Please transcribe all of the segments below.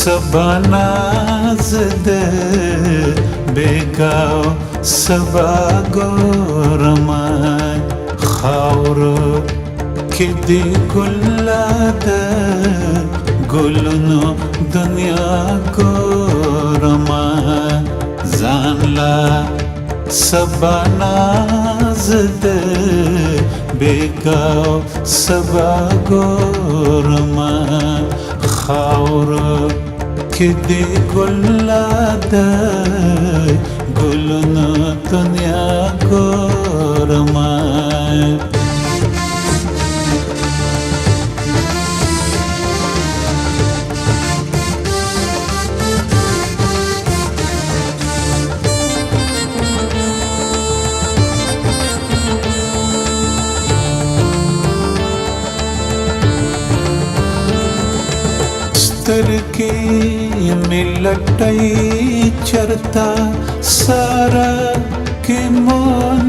سبا نازد بیگاو سبا گورما خاورو کې دی ګلا د ګلونو دنیا ګورما ځان لا سبا نازد بیگاو سبا گورما خاورو کې دی ګلا د ګلونو دنیا ګورما سترګې مې لټۍ چرتا سارا کې مو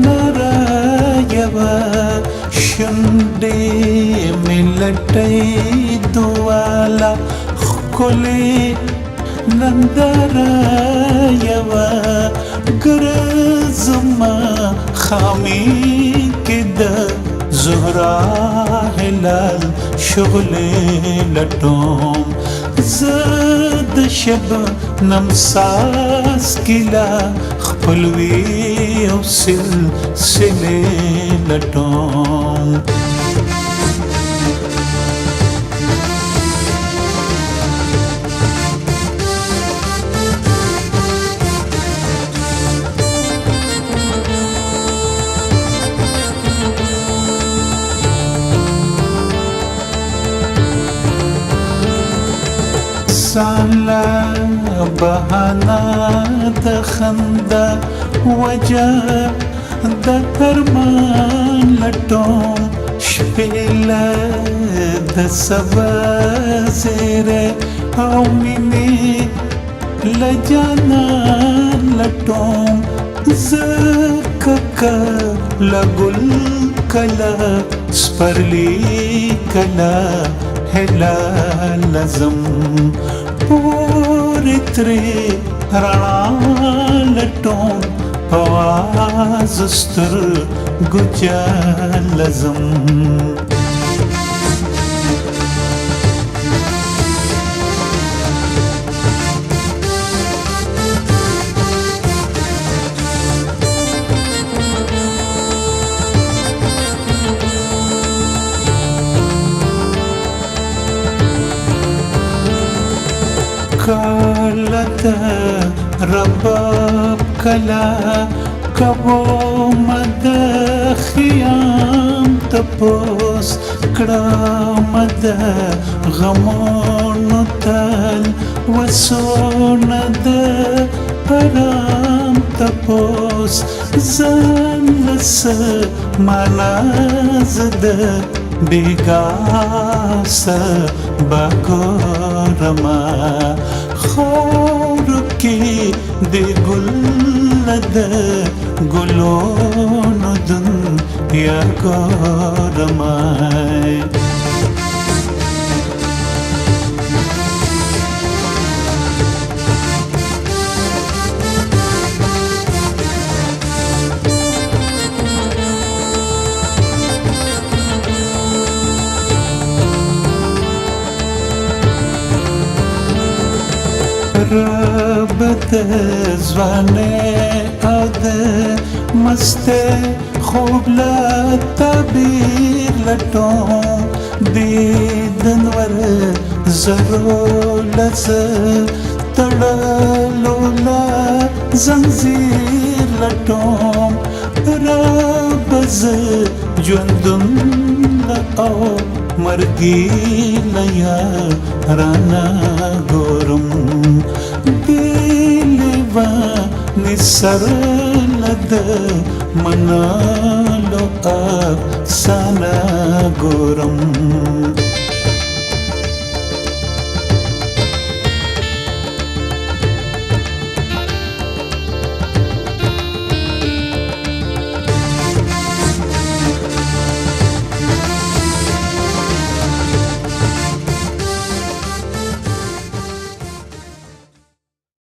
نرايوا شونډې مې لټۍ دوالا خولې نندرايوا ګرځما خامي کې د زهرا هلال شغلې لټوم زد شب نمساس کلا خپلوی او سلسلې لټوم سالا بهانا د خندا وجه د ارمان لټوم شپېله د سبا زیره او مینې له جانا لټوم زه کله ګل کله سپرلی کله هلا لازم پوری تری رانا لټوم پواز ستر ګجا لازم کالتا رباب کلا کبو مد خیام تپوس کړه مد غمونو تل وسونه د پرام تپوس ځان لس مناز د بیگاس بګورما خور کې د ګل د ګلونو دنیا ګورما ربط زوانه او د مست خوب لا تعبیر لټوم دیدنور زرو لس تړلو لا زنځیر لټوم ربز ژوندون او مرګي لیا رانا ګورم دیلوا نسر لد منالو افسانا ګورم